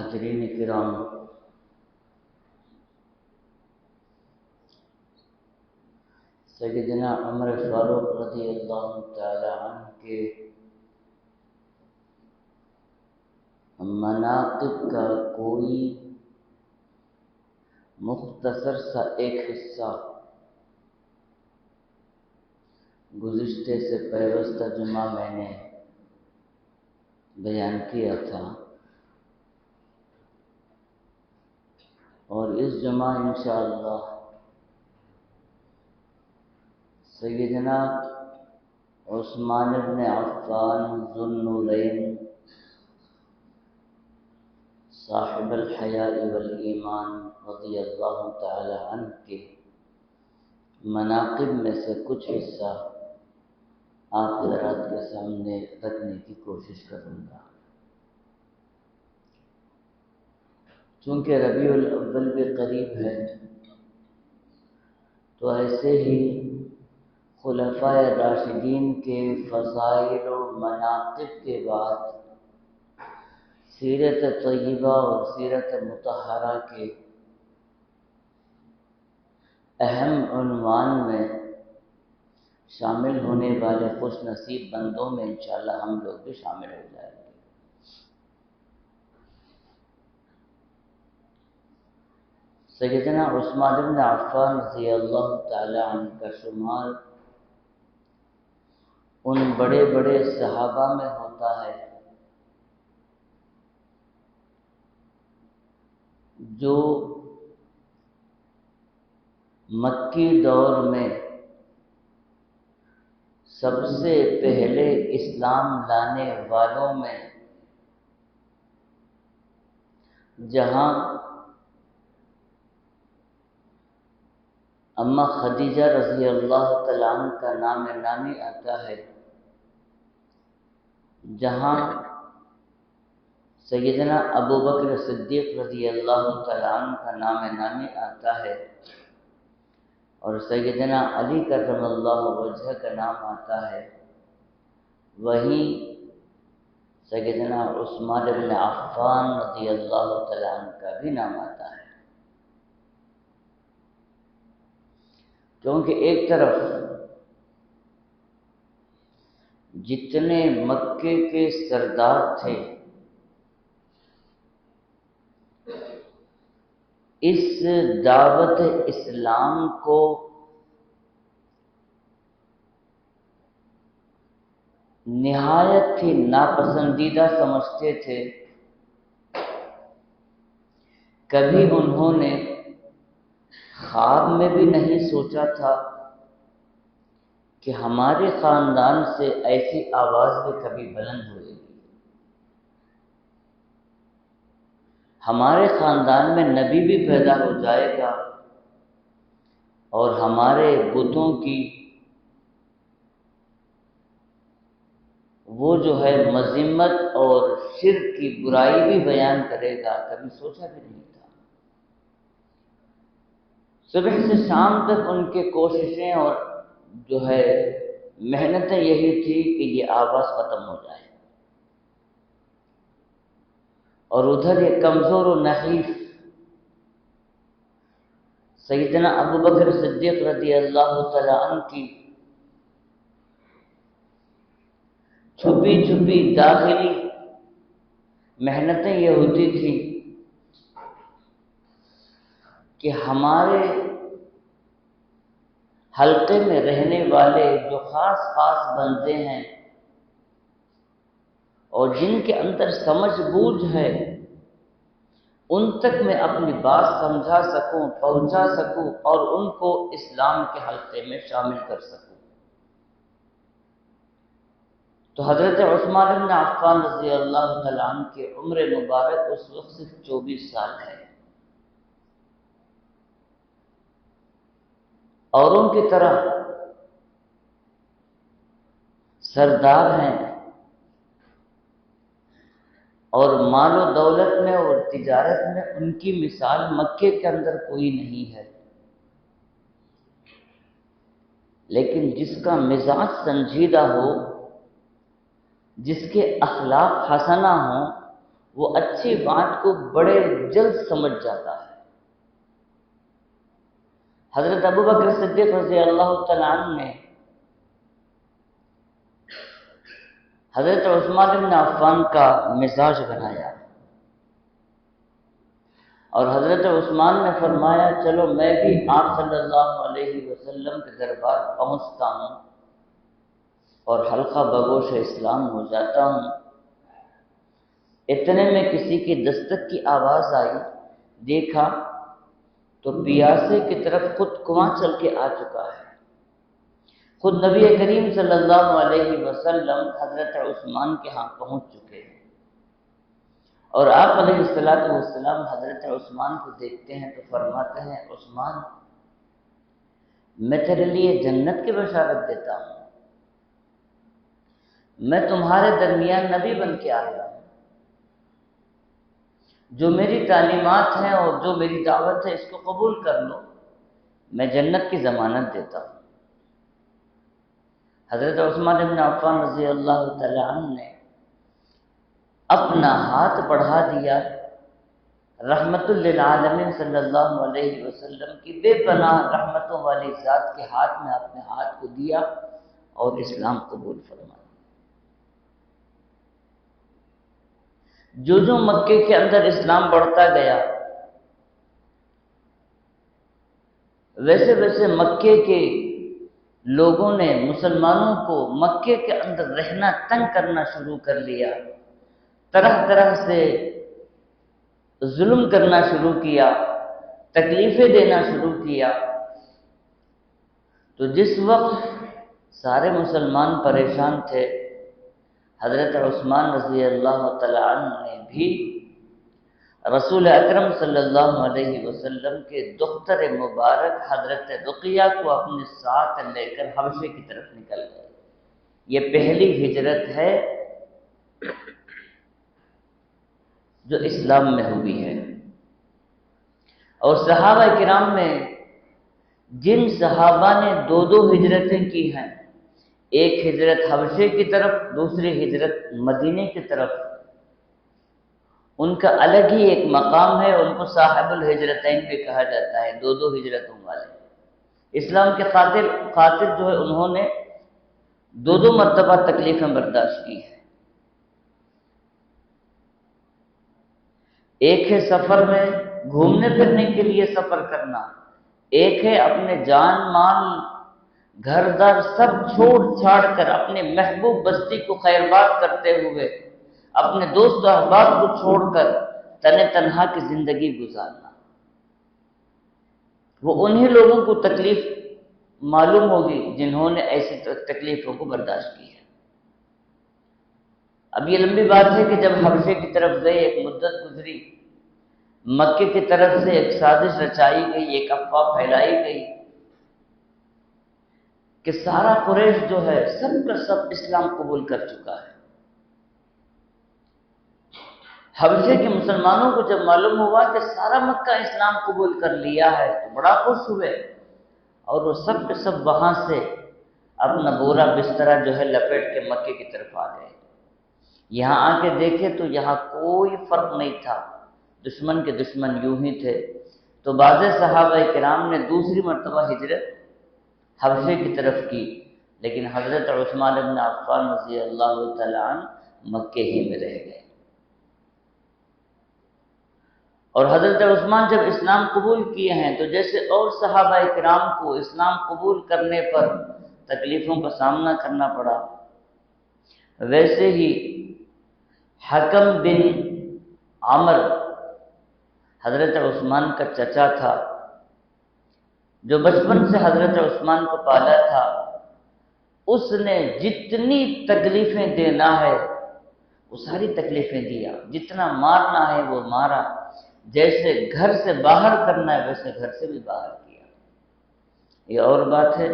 حاضرین کرام، سیدنا عمر فاروق رضی اللہ تعالی عنہ کے مناقب کا کوئی مختصر سا ایک حصہ گزشتے سے پیوستہ جمعہ میں نے بیان کیا تھا، اور اس جمعہ انشاءاللہ سیدنا عثمان بن عفان ذو النورین صاحب الحیاء والایمان رضی اللہ تعالی عنہ کے مناقب میں سے کچھ حصہ آپ حضرات کے سامنے رکھنے کی کوشش کروں گا۔ چونکہ ربیع الاول بھی قریب ہے، تو ایسے ہی خلفائے راشدین کے فضائل و مناقب کے بعد سیرت طیبہ اور سیرت مطہرہ کے اہم عنوان میں شامل ہونے والے خوش نصیب بندوں میں انشاءاللہ ہم لوگ بھی شامل ہو جائیں گے۔ سیدنا عثمان بن عفان رضی اللہ تعالی عنہ کا شمار ان بڑے بڑے صحابہ میں ہوتا ہے جو مکی دور میں سب سے پہلے اسلام لانے والوں میں، جہاں اما خدیجہ رضی اللہ تعالی عنہ کا نام نامی آتا ہے، جہاں سیدنا ابو بکر صدیق رضی اللہ تعالی عنہ کا نام نامی آتا ہے، اور سیدنا علی کرم اللہ وجہ کا نام آتا ہے، وہیں سیدنا عثمان بن عفان رضی اللہ تعالی عنہ کا بھی نام آتا ہے۔ کیونکہ ایک طرف جتنے مکے کے سردار تھے، اس دعوت اسلام کو نہایت ہی ناپسندیدہ سمجھتے تھے۔ کبھی انہوں نے خواب میں بھی نہیں سوچا تھا کہ ہمارے خاندان سے ایسی آواز بھی کبھی بلند ہوئے گی، ہمارے خاندان میں نبی بھی پیدا ہو جائے گا، اور ہمارے بتوں کی وہ جو ہے مذمت اور شرک کی برائی بھی بیان کرے گا، کبھی سوچا بھی نہیں تھا۔ صبح سے شام تک ان کے کوششیں اور جو ہے محنتیں یہی تھی کہ یہ آواز ختم ہو جائے، اور ادھر یہ کمزور و نحیف سیدنا ابو بکر صدیق رضی اللہ تعالی عنہ کی چھپی چھپی داخلی محنتیں یہ ہوتی تھی کہ ہمارے حلقے میں رہنے والے جو خاص خاص بندے ہیں اور جن کے اندر سمجھ بوجھ ہے، ان تک میں اپنی بات سمجھا سکوں، پہنچا سکوں، اور ان کو اسلام کے حلقے میں شامل کر سکوں۔ تو حضرت عثمان بن عفان رضی اللہ تعالیٰ عنہ کی عمر مبارک اس وقت صرف 24 سال ہے، اوروں کی طرح سردار ہیں، اور مال و دولت میں اور تجارت میں ان کی مثال مکے کے اندر کوئی نہیں ہے، لیکن جس کا مزاج سنجیدہ ہو، جس کے اخلاق حسنہ ہوں، وہ اچھی بات کو بڑے جلد سمجھ جاتا ہے۔ حضرت ابوبکر صدیق رضی اللہ تعالیٰ عنہ نے حضرت عثمان بن عفان کا مزاج بنایا، اور حضرت عثمان نے فرمایا چلو میں بھی آپ صلی اللہ علیہ وسلم کے دربار پہنچتا ہوں اور حلقہ بگوش اسلام ہو جاتا ہوں۔ اتنے میں کسی کی دستک کی آواز آئی، دیکھا تو پیاسے کی طرف خود کنواں چل کے آ چکا ہے۔ خود نبی کریم صلی اللہ علیہ وسلم حضرت عثمان کے ہاں پہنچ چکے ہیں، اور آپ علیہ السلام حضرت عثمان کو دیکھتے ہیں تو فرماتے ہیں عثمان میں تیرے لیے جنت کی بشارت دیتا ہوں، میں تمہارے درمیان نبی بن کے آیا ہوں، جو میری تعلیمات ہیں اور جو میری دعوت ہے اس کو قبول کر لو، میں جنت کی ضمانت دیتا ہوں۔ حضرت عثمان بن عفان رضی اللہ تعالی عنہ نے اپنا ہاتھ بڑھا دیا، رحمت للعالمین صلی اللہ علیہ وسلم کی بے پناہ رحمتوں والی ذات کے ہاتھ میں اپنے ہاتھ کو دیا اور اسلام قبول فرمایا۔ جو مکے کے اندر اسلام بڑھتا گیا، ویسے ویسے مکے کے لوگوں نے مسلمانوں کو مکے کے اندر رہنا تنگ کرنا شروع کر لیا، طرح طرح سے ظلم کرنا شروع کیا، تکلیفیں دینا شروع کیا۔ تو جس وقت سارے مسلمان پریشان تھے، حضرت عثمان رضی اللہ تعالی عنہ نے بھی رسول اکرم صلی اللہ علیہ وسلم کے دختر مبارک حضرت رقیہ کو اپنے ساتھ لے کر حبشے کی طرف نکل گئے۔ یہ پہلی ہجرت ہے جو اسلام میں ہوئی ہے، اور صحابہ کرام میں جن صحابہ نے دو ہجرتیں کی ہیں، ایک ہجرت حبشے کی طرف، دوسری ہجرت مدینے کی طرف، ان کا الگ ہی ایک مقام ہے، ان کو صاحب الہجرتین بھی کہا جاتا ہے، دو ہجرتوں والے۔ اسلام کے خاطر جو ہے انہوں نے دو مرتبہ تکلیفیں برداشت کی ہیں۔ ایک ہے سفر میں گھومنے پھرنے کے لیے سفر کرنا، ایک ہے اپنے جان مال گھر دار سب چھوڑ چھاڑ کر اپنے محبوب بستی کو خیرباد کرتے ہوئے اپنے دوست و احباب کو چھوڑ کر تنہا کی زندگی گزارنا۔ وہ انہی لوگوں کو تکلیف معلوم ہوگی جنہوں نے ایسی تکلیفوں کو برداشت کی ہے۔ اب یہ لمبی بات ہے کہ جب حبشے کی طرف گئے، ایک مدت گزری، مکے کی طرف سے ایک سازش رچائی گئی، ایک افواہ پھیلائی گئی کہ سارا قریش جو ہے سب کا سب اسلام قبول کر چکا ہے۔ حبشے کے مسلمانوں کو جب معلوم ہوا کہ سارا مکہ اسلام قبول کر لیا ہے تو بڑا خوش ہوئے، اور وہ سب کے سب وہاں سے اپنا بورا بسترا جو ہے لپیٹ کے مکے کی طرف آ گئے۔ یہاں آ کے دیکھے تو یہاں کوئی فرق نہیں تھا، دشمن کے دشمن یوں ہی تھے۔ تو بعض صحابہ کرام نے دوسری مرتبہ ہجرت حبشے کی طرف کی، لیکن حضرت عثمان بن عفان رضی اللہ تعالی عنہ مکے ہی میں رہ گئے۔ اور حضرت عثمان جب اسلام قبول کیے ہیں تو جیسے اور صحابہ کرام کو اسلام قبول کرنے پر تکلیفوں کا سامنا کرنا پڑا، ویسے ہی حکم بن عمر حضرت عثمان کا چچا تھا، جو بچپن سے حضرت عثمان کو پالا تھا، اس نے جتنی تکلیفیں دینا ہے وہ ساری تکلیفیں دیا، جتنا مارنا ہے وہ مارا، جیسے گھر سے باہر کرنا ہے ویسے گھر سے بھی باہر کیا۔ یہ اور بات ہے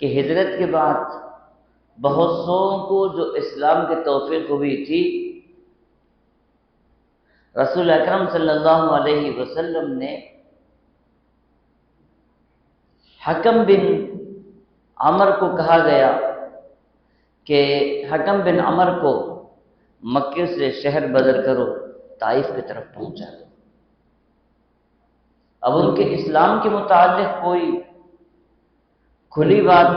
کہ ہجرت کے بعد بہت سو کو جو اسلام کی توفیق ہوئی تھی، رسول اکرم صلی اللہ علیہ وسلم نے حکم بن عمر کو کہا گیا کہ حکم بن عمر کو مکے سے شہر بدر کرو، طائف کی طرف پہنچا دو۔ اب ان کے اسلام کے متعلق کوئی کھلی بات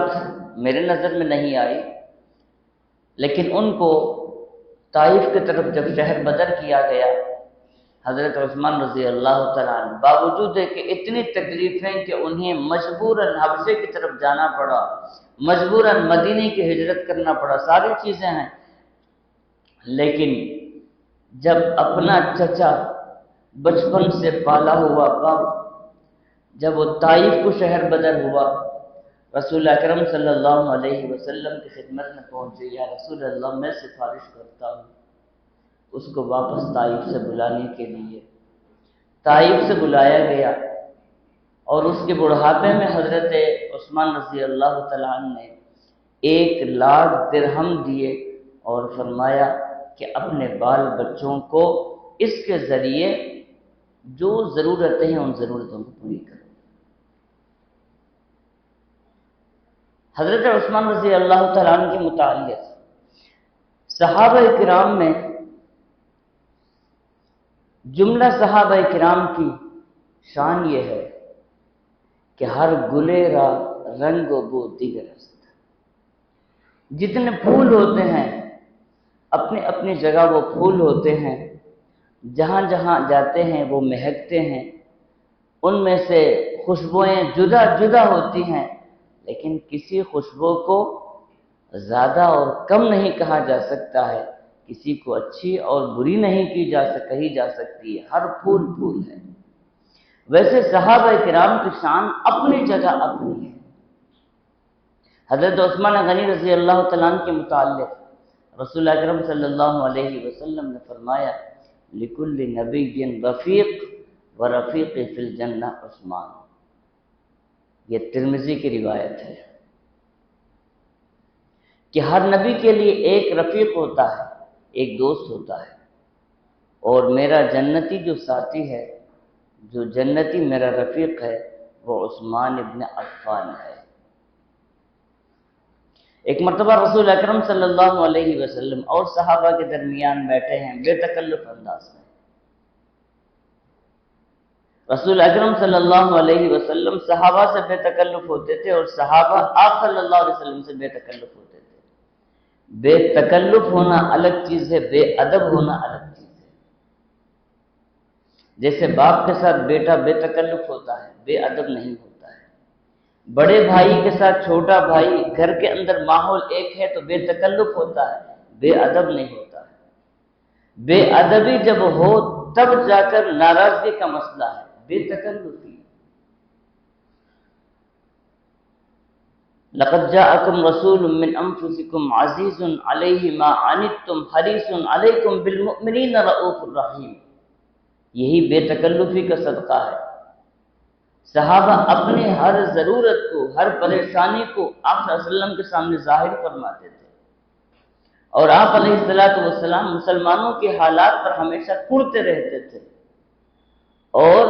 میرے نظر میں نہیں آئی، لیکن ان کو طائف کی طرف جب شہر بدر کیا گیا، حضرت عثمان رضی اللہ تعالیٰ عنہ باوجود ہے کہ اتنی تکلیفیں کہ انہیں مجبوراً حبشے کی طرف جانا پڑا، مجبوراً مدینے کی ہجرت کرنا پڑا، ساری چیزیں ہیں، لیکن جب اپنا چچا بچپن سے پالا ہوا باپ جب وہ طائف کو شہر بدر ہوا، رسول اکرم صلی اللہ علیہ وسلم کی خدمت میں پہنچے، یا رسول اللہ میں سفارش کرتا ہوں اس کو واپس طائف سے بلانے کے لیے۔ طائف سے بلایا گیا اور اس کے بڑھاپے میں حضرت عثمان رضی اللہ تعالیٰ عنہ نے 1,00,000 درہم دیے اور فرمایا کہ اپنے بال بچوں کو اس کے ذریعے جو ضرورتیں ہیں ان ضرورتوں کو پوری کرو۔ حضرت عثمان رضی اللہ تعالیٰ عنہ کے متعلق صحابہ کرام میں جملہ صحابہ کرام کی شان یہ ہے کہ ہر گلے را رنگ و بو دیگر است۔ جتنے پھول ہوتے ہیں اپنی اپنی جگہ وہ پھول ہوتے ہیں، جہاں جہاں جاتے ہیں وہ مہکتے ہیں، ان میں سے خوشبوئیں جدا جدا ہوتی ہیں، لیکن کسی خوشبو کو زیادہ اور کم نہیں کہا جا سکتا ہے، کسی کو اچھی اور بری نہیں کہی جا سکتی ہے، ہر پھول پھول ہے۔ ویسے صحابہ کرام کی شان اپنی جگہ اپنی ہے۔ حضرت عثمان غنی رضی اللہ تعالیٰ عنہ کے متعلق رسول اکرم صلی اللہ علیہ وسلم نے فرمایا لِكُلِّ نَبِيٍّ رَفِيقٌ وَرَفِيقِ فِي الْجَنَّةِ عثمان۔ یہ ترمذی کی روایت ہے کہ ہر نبی کے لیے ایک رفیق ہوتا ہے، ایک دوست ہوتا ہے، اور میرا جنتی جو ساتھی ہے، جو جنتی میرا رفیق ہے، وہ عثمان ابن عفان ہے۔ ایک مرتبہ رسول اکرم صلی اللہ علیہ وسلم اور صحابہ کے درمیان بیٹھے ہیں بے تکلف انداز میں۔ رسول اکرم صلی اللہ علیہ وسلم صحابہ سے بے تکلف ہوتے تھے اور صحابہ آپ صلی اللہ علیہ وسلم سے بے تکلف ہوتے تھے۔ بے تکلف ہونا الگ چیز ہے، بے ادب ہونا الگ چیز ہے۔ جیسے باپ کے ساتھ بیٹا بے تکلف ہوتا ہے، بے ادب نہیں ہوتا ہے۔ بڑے بھائی کے ساتھ چھوٹا بھائی گھر کے اندر ماحول ایک ہے تو بے تکلف ہوتا ہے، بے ادب نہیں ہوتا ہے۔ بے ادبی جب ہو تب جا کر ناراضگی کا مسئلہ ہے، بے تکلفی۔ لقد جاءکم رسول من انفسکم عزیز علیہ ما عنتم حریص علیکم بالمؤمنین رؤوف الرحیم۔ یہی بے تکلفی کا صدقہ ہے۔ صحابہ اپنے ہر ضرورت کو، ہر پریشانی کو آپ صلی اللہ علیہ وسلم کے سامنے ظاہر فرماتے تھے، اور آپ علیہ السلام مسلمانوں کے حالات پر ہمیشہ کڑتے رہتے تھے، اور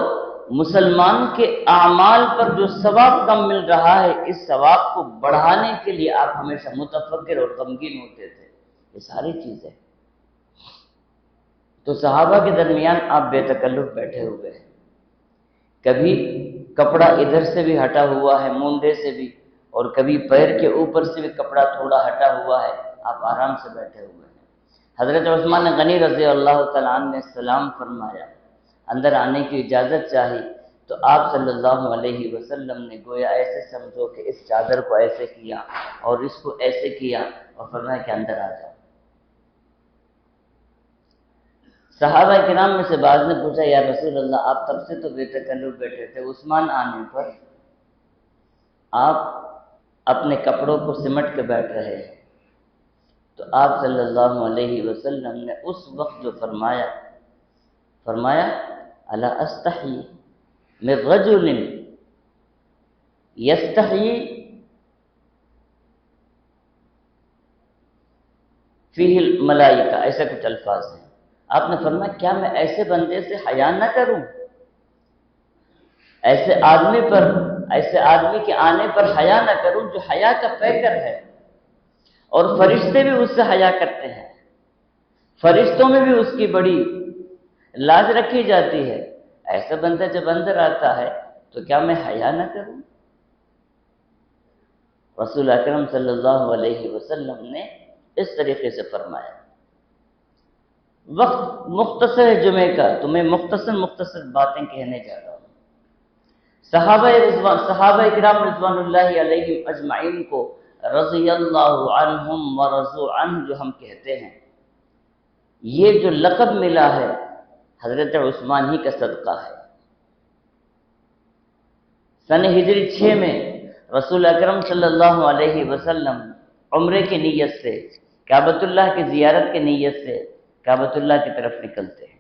مسلمان کے اعمال پر جو ثواب کم مل رہا ہے اس ثواب کو بڑھانے کے لیے آپ ہمیشہ متفکر اور غمگین ہوتے تھے۔ یہ ساری چیزیں تو صحابہ کے درمیان آپ بے تکلف بیٹھے ہوئے ہیں۔ کبھی کپڑا ادھر سے بھی ہٹا ہوا ہے مونڈے سے بھی، اور کبھی پیر کے اوپر سے بھی کپڑا تھوڑا ہٹا ہوا ہے، آپ آرام سے بیٹھے ہوئے ہیں۔ حضرت عثمان غنی رضی اللہ تعالیٰ عنہ نے سلام فرمایا، اندر آنے کی اجازت چاہی، تو آپ صلی اللہ علیہ وسلم نے گویا ایسے سمجھو کہ اس چادر کو ایسے کیا اور اس کو ایسے کیا اور فرمایا کہ اندر آ جاؤ۔ صحابہ کرام میں سے بعض نے پوچھا یا رسول اللہ آپ تب سے تو بے تکلف بیٹھے تھے، عثمان آنے پر آپ اپنے کپڑوں کو سمٹ کے بیٹھ رہے ہیں، تو آپ صلی اللہ علیہ وسلم نے اس وقت جو فرمایا الا استحی من رجل یستحی فیہ الملائکہ، ایسے کچھ الفاظ ہیں۔ آپ نے فرمایا کیا میں ایسے بندے سے حیا نہ کروں، ایسے آدمی کے آنے پر حیا نہ کروں جو حیا کا پیکر ہے، اور فرشتے بھی اس سے حیا کرتے ہیں۔ فرشتوں میں بھی اس کی بڑی لاج رکھی جاتی ہے۔ ایسا بندہ جب اندر آتا ہے تو کیا میں حیا نہ کروں؟ رسول اکرم صلی اللہ علیہ وسلم نے اس طریقے سے فرمایا۔ وقت مختصر ہے جمعے کا، تمہیں مختصر باتیں کہنے جا رہا ہوں۔ صحابہ کرام رضوان اللہ علیہم اجمعین کو رضی اللہ عنہم ورضوا عنہ جو ہم کہتے ہیں، یہ جو لقب ملا ہے حضرت عثمان ہی کا صدقہ ہے۔ سن ہجری 6 میں رسول اکرم صلی اللہ علیہ وسلم عمرے کی نیت سے، کعبۃ اللہ کی زیارت کی نیت سے کعبۃ اللہ کی طرف نکلتے ہیں۔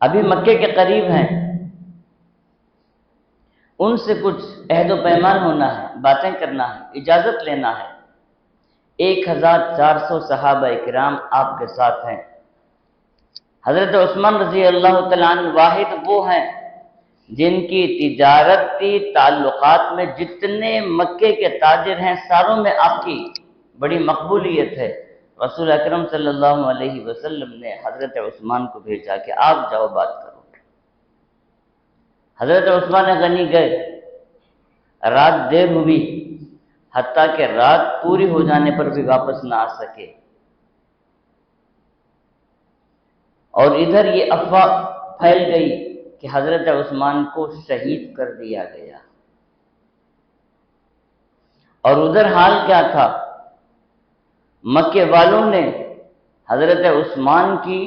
ابھی مکے کے قریب ہیں، ان سے کچھ عہد و پیمان ہونا ہے، باتیں کرنا ہے، اجازت لینا ہے۔ 1400 صحابہ کرام آپ کے ساتھ ہیں۔ حضرت عثمان رضی اللہ تعالیٰ عنہ واحد وہ ہیں جن کی تجارتی تعلقات میں جتنے مکے کے تاجر ہیں ساروں میں آپ کی بڑی مقبولیت ہے۔ رسول اکرم صلی اللہ علیہ وسلم نے حضرت عثمان کو بھیجا کہ آپ جاؤ بات کرو۔ حضرت عثمان غنی گئے، رات دیر ہوئی، حتیٰ کہ رات پوری ہو جانے پر بھی واپس نہ آ سکے، اور ادھر یہ افواہ پھیل گئی کہ حضرت عثمان کو شہید کر دیا گیا۔ اور ادھر حال کیا تھا، مکے والوں نے حضرت عثمان کی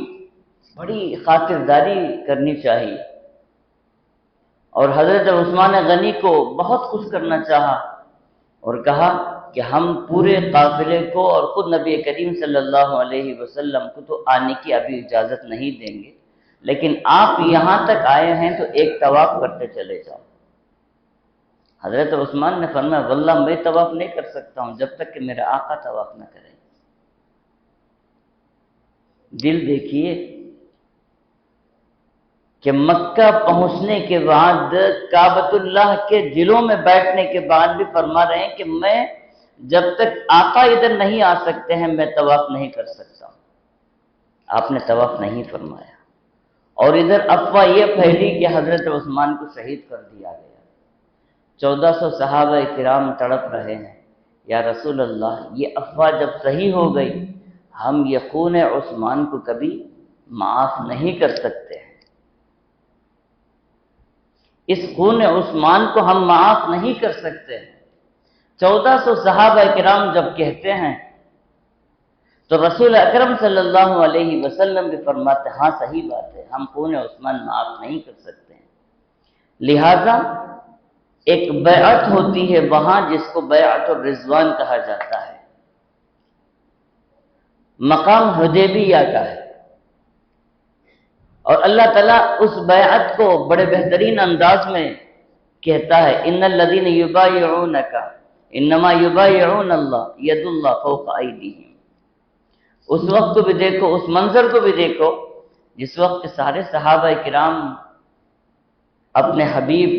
بڑی خاطرداری کرنی چاہیے، اور حضرت عثمان غنی کو بہت خوش کرنا چاہا، اور کہا کہ ہم پورے قافلے کو اور خود نبی کریم صلی اللہ علیہ وسلم کو تو آنے کی ابھی اجازت نہیں دیں گے، لیکن آپ یہاں تک آئے ہیں تو ایک طواف کرتے چلے جاؤ۔ حضرت عثمان نے فرمایا واللہ میں طواف نہیں کر سکتا ہوں جب تک کہ میرا آقا طواف نہ کرے۔ دل دیکھیے کہ مکہ پہنچنے کے بعد کعبۃ اللہ کے دلوں میں بیٹھنے کے بعد بھی فرما رہے ہیں کہ میں جب تک آقا ادھر نہیں آ سکتے ہیں میں طواف نہیں کر سکتا ہوں۔ آپ نے طواف نہیں فرمایا، اور ادھر افواہ یہ پھیلی کہ حضرت عثمان کو شہید کر دیا گیا۔ 1400 صحابہ کرام تڑپ رہے ہیں، یا رسول اللہ یہ افواہ جب صحیح ہو گئی ہم یہ خون عثمان کو کبھی معاف نہیں کر سکتے ہیں، اس خون عثمان کو ہم معاف نہیں کر سکتے ہیں۔ 1400 صحابہ کرام جب کہتے ہیں تو رسول اکرم صلی اللہ علیہ وسلم بھی فرماتے ہاں صحیح بات ہے، ہم خون عثمان معاف نہیں کر سکتے ہیں۔ لہذا ایک بیعت ہوتی ہے وہاں جس کو بیعت الرضوان کہا جاتا ہے، مقام حدیبیہ کا ہے، اور اللہ تعالیٰ اس بیعت کو بڑے بہترین انداز میں کہتا ہے ان الذین یبایعونک انما یبایعون اللہ ید اللہ فوق ایدیہم۔ اس وقت کو بھی دیکھو، اس منظر کو بھی دیکھو جس وقت سارے صحابہ کرام اپنے حبیب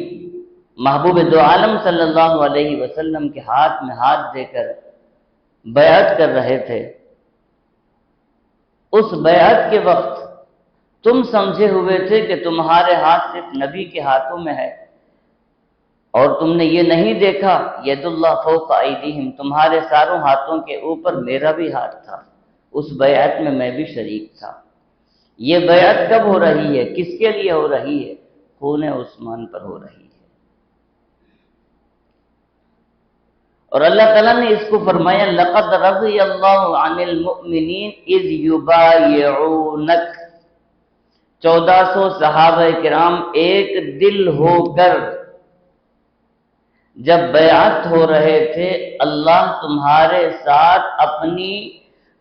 محبوب دو عالم صلی اللہ علیہ وسلم کے ہاتھ میں ہاتھ دے کر بیعت کر رہے تھے۔ اس بیعت کے وقت تم سمجھے ہوئے تھے کہ تمہارے ہاتھ صرف نبی کے ہاتھوں میں ہے، اور تم نے یہ نہیں دیکھا ید اللہ فوق ایدیہم، تمہارے ساروں ہاتھوں کے اوپر میرا بھی ہاتھ تھا، اس بیعت میں میں بھی شریک تھا۔ یہ بیعت کب ہو رہی ہے، کس کے لیے ہو رہی ہے؟ خون عثمان پر ہو رہی ہے۔ اور اللہ تعالیٰ نے اس کو فرمایا لقد رضی اللہ عن المؤمنین اذ یبایعونک۔ 1400 صحابہ کرام ایک دل ہو کر جب بیعت ہو رہے تھے، اللہ تمہارے ساتھ اپنی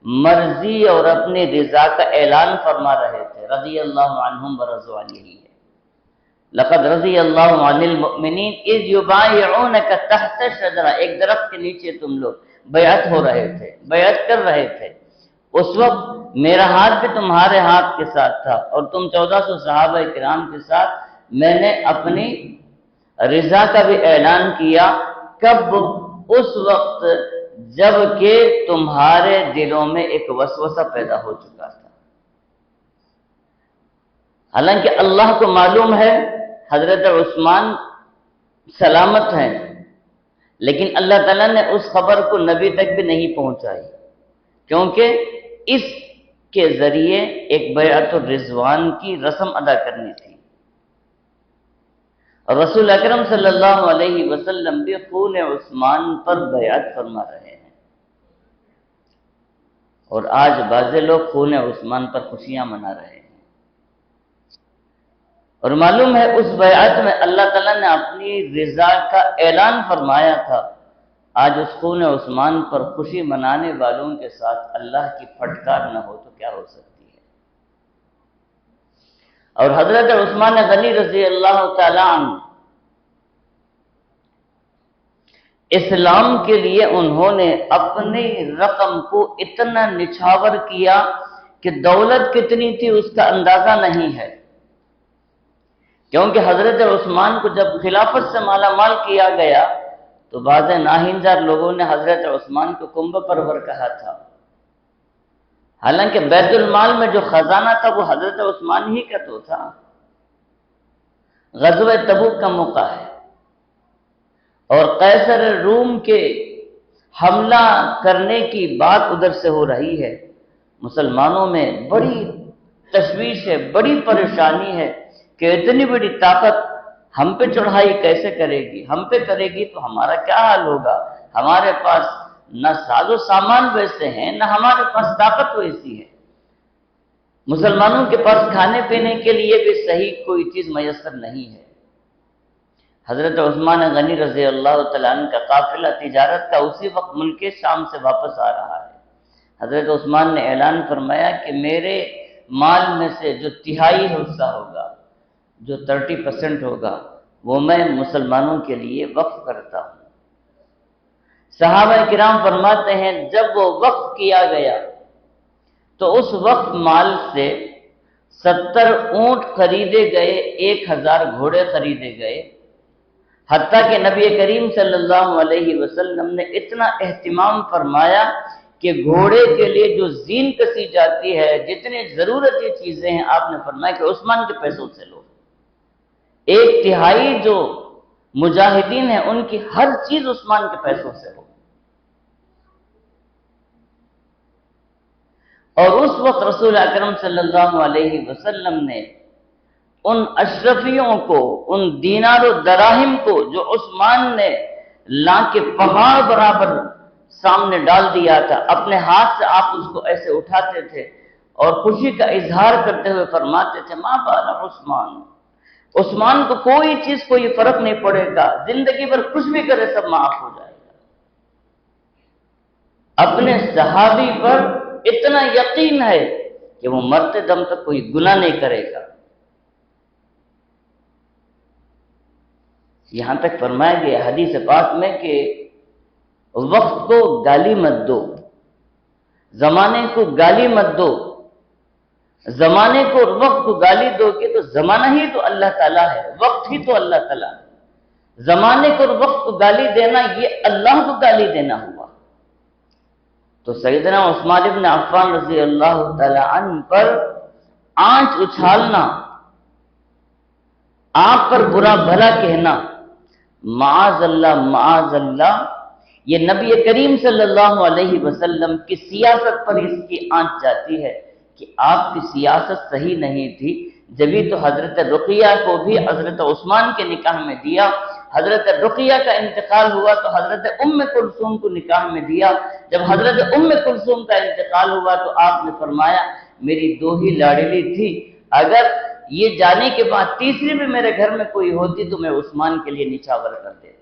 مرضی اور اپنی رضا کا اعلان فرما رہے تھے۔ رضی اللہ عنہم ورضوا عنہ ہے، لقد رضی اللہ عن المؤمنین اذ یبایعونک تحت الشجرہ، ایک درخت کے نیچے تم لوگ بیعت ہو رہے تھے، بیعت کر رہے تھے۔ اس وقت میرا ہاتھ بھی تمہارے ہاتھ کے ساتھ تھا، اور تم 1400 صحابہ کرام کے ساتھ میں نے اپنی رضا کا بھی اعلان کیا۔ کب؟ اس وقت جب کہ تمہارے دلوں میں ایک وسوسہ پیدا ہو چکا تھا۔ حالانکہ اللہ کو معلوم ہے حضرت عثمان سلامت ہیں، لیکن اللہ تعالیٰ نے اس خبر کو نبی تک بھی نہیں پہنچائی، کیونکہ اس کے ذریعے ایک بیعت الرضوان کی رسم ادا کرنی تھی، اور رسول اکرم صلی اللہ علیہ وسلم بھی خون عثمان پر بیعت فرما رہے ہیں، اور آج بعض لوگ خون عثمان پر خوشیاں منا رہے ہیں، اور معلوم ہے اس بیعت میں اللہ تعالیٰ نے اپنی رضا کا اعلان فرمایا تھا۔ آج اس خون عثمان پر خوشی منانے والوں کے ساتھ اللہ کی پھٹکار نہ ہو تو کیا ہو سکتی ہے؟ اور حضرت عثمان غنی رضی اللہ تعالی عنہ اسلام کے لیے انہوں نے اپنی رقم کو اتنا نچھاور کیا کہ دولت کتنی تھی اس کا اندازہ نہیں ہے، کیونکہ حضرت عثمان کو جب خلافت سے مالا مال کیا گیا تو بعض ناہنجار لوگوں نے حضرت عثمان کو کنبہ پرور کہا تھا، حالانکہ بیت المال میں جو خزانہ تھا وہ حضرت عثمان ہی کا تو تھا۔ غزوہ تبوک کا موقع ہے اور قیصر روم کے حملہ کرنے کی بات ادھر سے ہو رہی ہے، مسلمانوں میں بڑی تشویش ہے، بڑی پریشانی ہے کہ اتنی بڑی طاقت ہم پہ چڑھائی کیسے کرے گی، ہم پہ کرے گی تو ہمارا کیا حال ہوگا، ہمارے پاس نہ ساز و سامان ویسے ہیں نہ ہمارے پاس طاقت ویسی ہے، مسلمانوں کے پاس کھانے پینے کے لیے بھی صحیح کوئی چیز میسر نہیں ہے۔ حضرت عثمان غنی رضی اللہ تعالیٰ عنہ کا قافلہ تجارت کا اسی وقت ملک شام سے واپس آ رہا ہے۔ حضرت عثمان نے اعلان فرمایا کہ میرے مال میں سے جو تہائی حصہ ہوگا، جو 30% ہوگا، وہ میں مسلمانوں کے لیے وقف کرتا ہوں۔ صحابہ کرام فرماتے ہیں جب وہ وقف کیا گیا تو اس وقت مال سے 70 اونٹ خریدے گئے، 1000 گھوڑے خریدے گئے، حتیٰ کہ نبی کریم صلی اللہ علیہ وسلم نے اتنا اہتمام فرمایا کہ گھوڑے کے لیے جو زین کسی جاتی ہے، جتنی ضرورتی چیزیں ہیں، آپ نے فرمایا کہ عثمان کے پیسوں سے لو۔ 1/3 جو مجاہدین ہیں ان کی ہر چیز عثمان کے پیسوں سے ہو۔ اور اس وقت رسول اکرم صلی اللہ علیہ وسلم نے ان اشرفیوں کو، ان دینار و دراہم کو جو عثمان نے لا کے پہاڑ برابر سامنے ڈال دیا تھا، اپنے ہاتھ سے آپ اس کو ایسے اٹھاتے تھے اور خوشی کا اظہار کرتے ہوئے فرماتے تھے ما بال عثمان کو کوئی چیز کو یہ فرق نہیں پڑے گا، زندگی بھر کچھ بھی کرے سب معاف ہو جائے گا۔ اپنے صحابی پر اتنا یقین ہے کہ وہ مرتے دم تک کوئی گناہ نہیں کرے گا۔ یہاں تک فرمایا گیا حدیث پاک میں کہ وقت کو گالی مت دو، زمانے کو گالی مت دو، زمانے کو اور وقت کو گالی دو کہ تو زمانہ ہی تو اللہ تعالیٰ ہے، وقت ہی تو اللہ تعالیٰ ہے۔ زمانے کو اور وقت کو گالی دینا یہ اللہ کو گالی دینا ہوا۔ تو سیدنا عثمان بن عفان رضی اللہ تعالی عنہ پر آنچ اچھالنا، آپ پر برا بھلا کہنا، معاذ اللہ، یہ نبی کریم صلی اللہ علیہ وسلم کی سیاست پر اس کی آنچ جاتی ہے کہ آپ کی سیاست صحیح نہیں تھی، جبھی تو حضرت رقیہ کو بھی حضرت عثمان کے نکاح میں دیا، حضرت رقیہ کا انتقال ہوا تو حضرت ام کلثوم کو نکاح میں دیا، جب حضرت ام کلثوم کا انتقال ہوا تو آپ نے فرمایا میری 2 ہی لاڈلی تھی، اگر یہ جانے کے بعد تیسری بھی میرے گھر میں کوئی ہوتی تو میں عثمان کے لیے نچھاور کر دیتا۔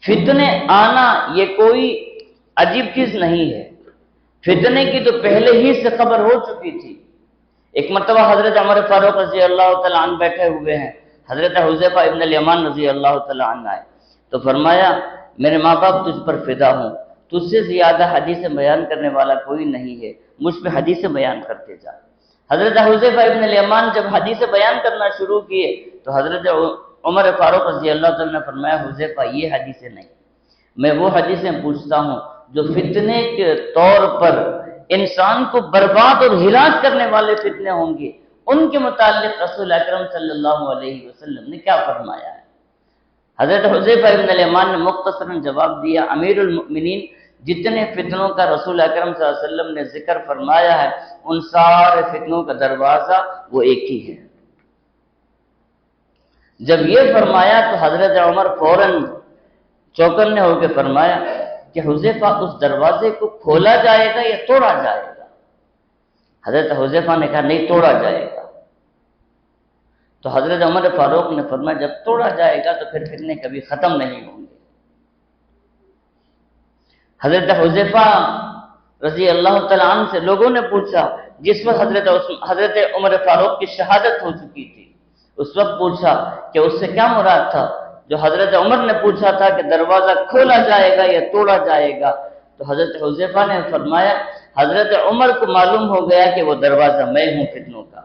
فتنے آنا یہ کوئی عجیب چیز نہیں ہے، فتنے کی تو پہلے ہی سے خبر ہو چکی تھی۔ ایک مرتبہ حضرت عمر فاروق رضی اللہ تعالیٰ عنہ بیٹھے ہوئے ہیں، حضرت حذیفہ ابن الیمان رضی اللہ تعالیٰ عنہ آئے تو فرمایا میرے ماں باپ تجھ پر فدا ہوں، تجھ سے زیادہ حدیث بیان کرنے والا کوئی نہیں ہے، مجھ پہ حدیث بیان کرتے جا۔ حضرت حذیفہ ابن الیمان جب حدیث بیان کرنا شروع کیے تو حضرت عمر فاروق رضی اللہ تعالیٰ نے فرمایا حذیفہ یہ حدیثیں نہیں، میں وہ حدیثیں پوچھتا ہوں جو فتنے کے طور پر انسان کو برباد اور ہلاک کرنے والے فتنے ہوں گے، ان کے متعلق رسول اکرم صلی اللہ علیہ وسلم نے کیا فرمایا ہے۔ حضرت حذیفہ ابن الیمان نے مختصراً جواب دیا، امیر المؤمنین جتنے فتنوں کا رسول اکرم صلی اللہ علیہ وسلم نے ذکر فرمایا ہے ان سارے فتنوں کا دروازہ وہ ایک ہی ہے۔ جب یہ فرمایا تو حضرت عمر فوراً چوکنے ہو کے فرمایا کہ حذیفہ اس دروازے کو کھولا جائے گا یا توڑا جائے گا؟ حضرت حذیفہ نے کہا نہیں، توڑا جائے گا۔ تو حضرت عمر فاروق نے فرمایا جب توڑا جائے گا تو پھر فتنے کبھی ختم نہیں ہوں گے۔ حضرت حذیفہ رضی اللہ تعالیٰ عنہ سے لوگوں نے پوچھا، جس وقت حضرت عمر فاروق کی شہادت ہو چکی تھی، اس وقت پوچھا کہ اس سے کیا مراد تھا؟ جو حضرت عمر نے پوچھا تھا کہ دروازہ کھولا جائے گا یا توڑا جائے گا، تو حضرت حذیفہ نے فرمایا حضرت عمر کو معلوم ہو گیا کہ وہ دروازہ میں ہوں فتنوں کا،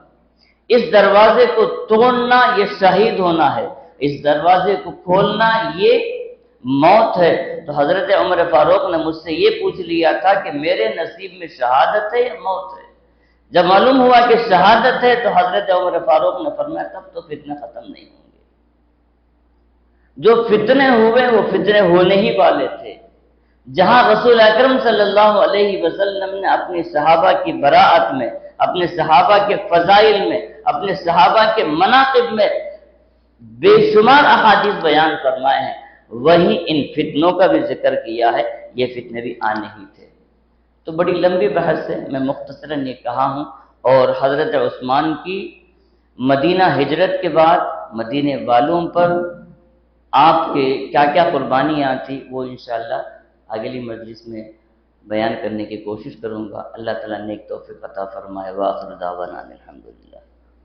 اس دروازے کو توڑنا یہ شہید ہونا ہے، اس دروازے کو کھولنا یہ موت ہے۔ تو حضرت عمر فاروق نے مجھ سے یہ پوچھ لیا تھا کہ میرے نصیب میں شہادت ہے یا موت ہے؟ جب معلوم ہوا کہ شہادت ہے تو حضرت عمر فاروق نے فرمایا تب تو فتنے ختم نہیں ہوں گے۔ جو فتنے ہوئے وہ فتنے ہونے ہی والے تھے۔ جہاں رسول اکرم صلی اللہ علیہ وسلم نے اپنی صحابہ کی براءت میں، اپنے صحابہ کے فضائل میں، اپنے صحابہ کے مناقب میں بے شمار احادیث بیان فرمائے ہیں، وہیں ان فتنوں کا بھی ذکر کیا ہے، یہ فتنے بھی آنے ہی تھے۔ تو بڑی لمبی بحث ہے، میں مختصراً یہ کہا ہوں، اور حضرت عثمان کی مدینہ ہجرت کے بعد مدینے والوں پر آپ کے کیا کیا قربانیاں تھیں وہ انشاءاللہ اگلی مجلس میں بیان کرنے کی کوشش کروں گا۔ اللہ تعالیٰ نیک توفیق عطا فرمائے۔ وآخر دعوانا الحمدللہ۔